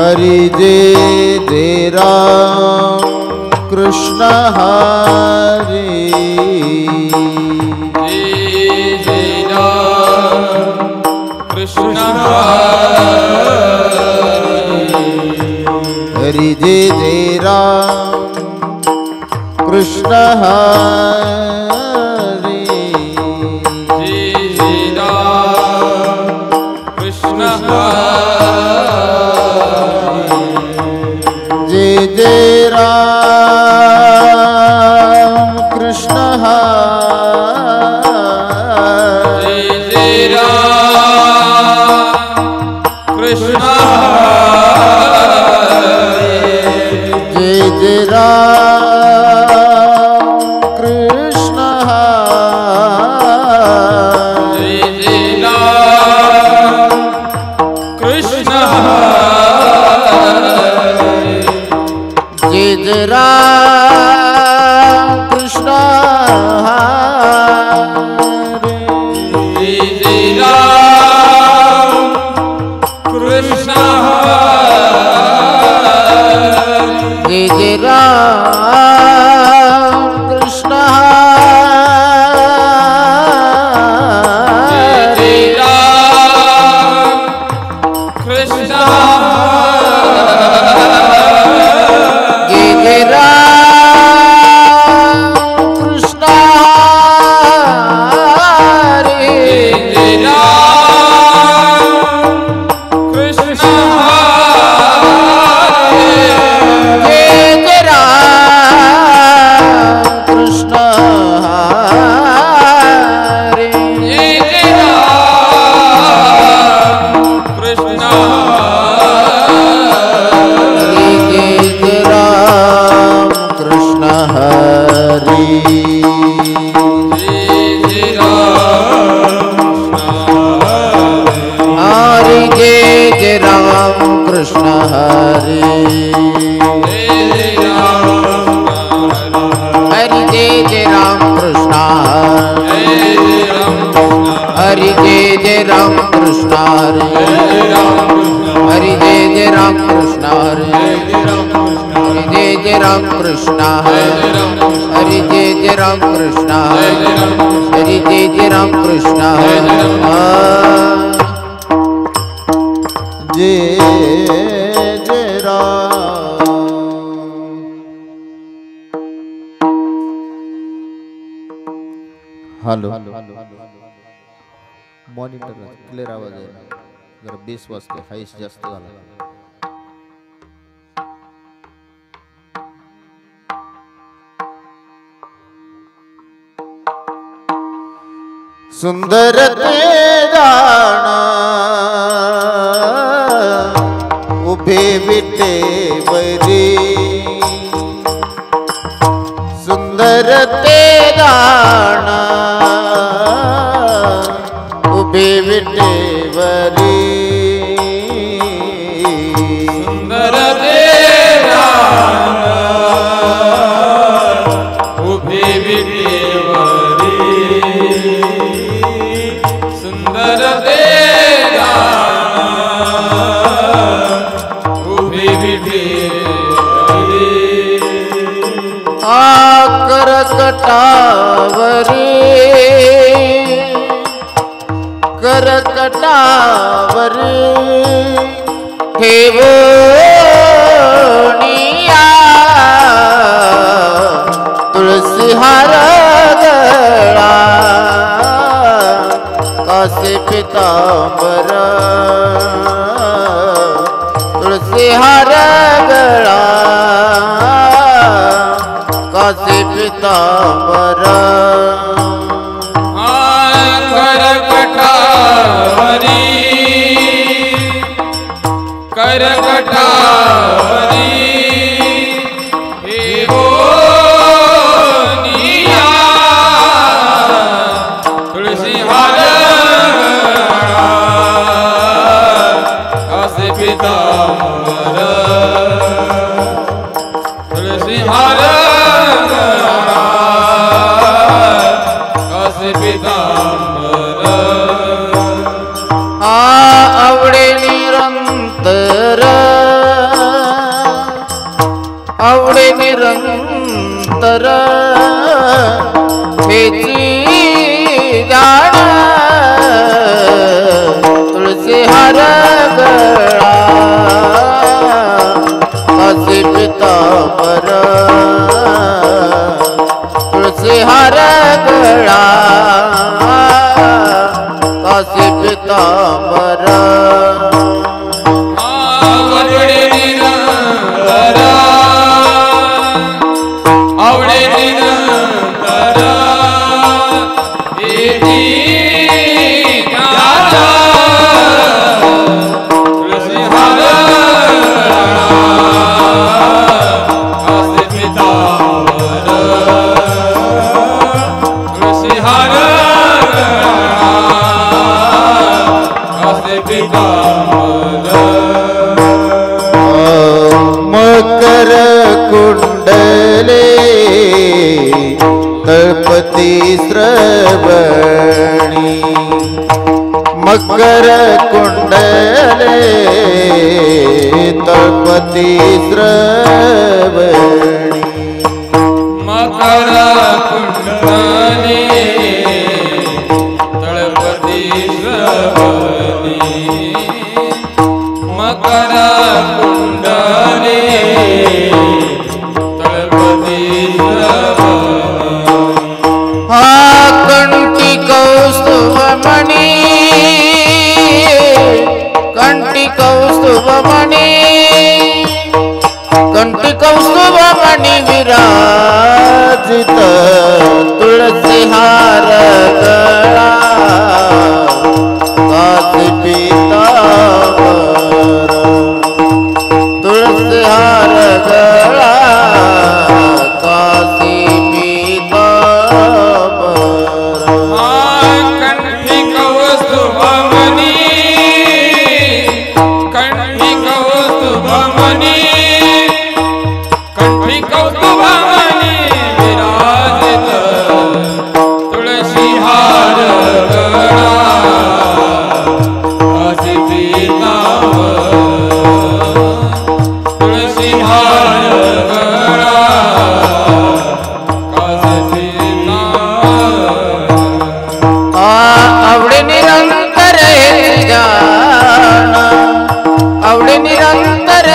हरि जय जय राम कृष्ण हरि जय जय राम कृष्ण हरि जय जय राम कृष्ण हरि जय जय राम कृष्ण जय जय राम कृष्ण जय जय राम कृष्ण जय जय राम कृष्ण जय जय राम कृष्ण जय जय राम कृष्ण जय जय राम कृष्ण जय जय राम कृष्ण जय जय राम कृष्ण जय जय राम कृष्ण हरे जय राम कृष्ण जय जय राम कृष्ण हरे जय जय राम कृष्ण जय जय राम कृष्ण हरे जय जय राम हरि जय जय राम कृष्ण हरे हरि जय जय राम कृष्ण हरि जय जय राम कृष्ण हरे हरि जय जय राम कृष्ण हरे हरि जय जय राम कृष्ण हरे हरि जय जय राम कृष्ण हरे हरि जय जय राम कृष्ण हरे जय जय राम। हॅलो मॉनिटर क्लिअर आवाज आहे ना जरा बेस वाजते हाईस जास्त झाला सुंदर ते जाना उभे विटेवरी सुंदर ते जाना उभे विटेवरी सुंदर देवा उभे विटेवरी सुंदर देवा उभे विटेवरी आकर कटावरी करकटावरी ठेवणिया तुलसी हार गळा कासे पितांबर तुलसी हार गळा कासे पितांबर करकटावरी हे निया तुलसी हार कासे पितांबर तुलसी हार कासे पितांबर आवडे निरंतर शंकर हेची जाण तुळसी हार गळा काशी पितांबर तुळसी हार गळा काशी पितांबर मकर कुंडले तळपती श्रवणी मकर कुंडले तळपती श्रवणी मकर कुंडले तळपती श्रवणी मकर कुंडले तळपती श्रवणी हा कंठी कौस्तुभमणी कंठी कौस्तुभमणी कंठी कौस्तुभमणी विराजित तुळसी हार गळा काशी पितांबर तुळसी हार गळा काशी पितांबर कंठी कौस्तुभमणी कंठी कौस्तुभमणी कंठी कौस्तुभमणी विराजित तुळसी हार गळा काशी पितांबर तुळसी हार गळा काशी पितांबर आवडे निरंतर जाण आवडे निरंतर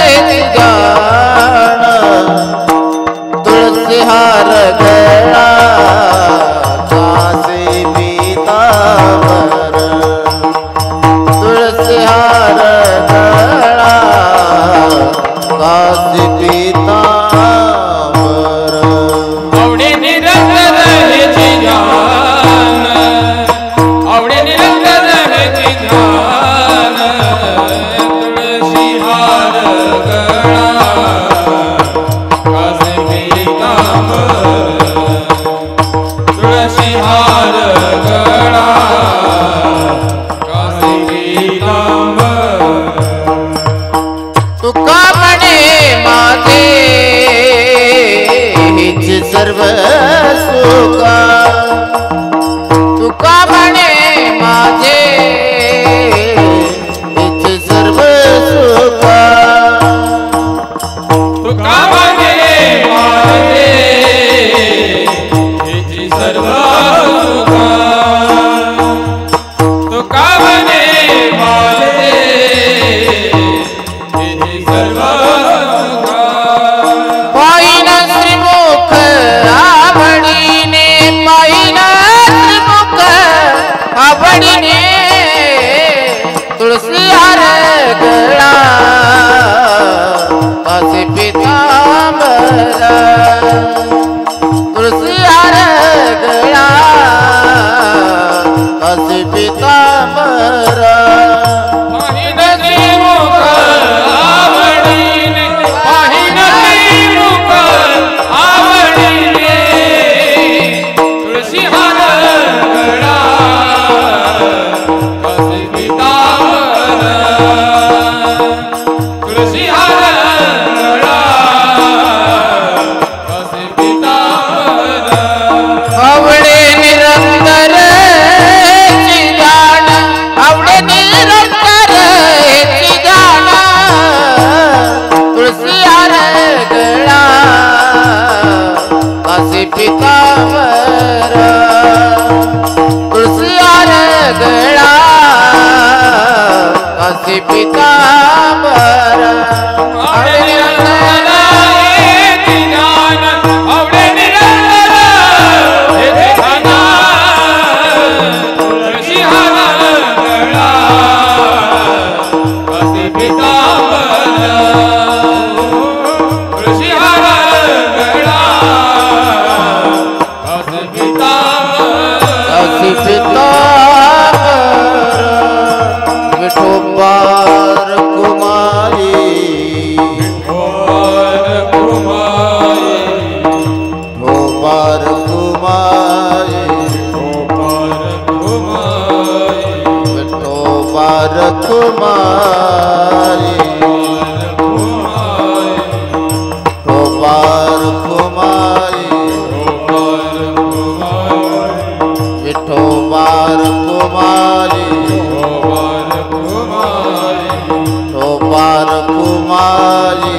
जाण तुळसी हार गळा काशी पितांबर तुळसी हार गळा काशी पितांबर आवडे निरंतर हेची जाण आवडे निरंतर हेची जाण तुळसी हार गळा काशी पितांबर तुळसी हार गळा काशी पितांबर तुका म्हणे माझे हेच सर्व सुखा तुका म्हणे माझे हेच सर्व सुखा तुका म्हणे माझे हेची सर्व सुखा तुका म्हणे माझे हेची सर्व तो पार कुमारी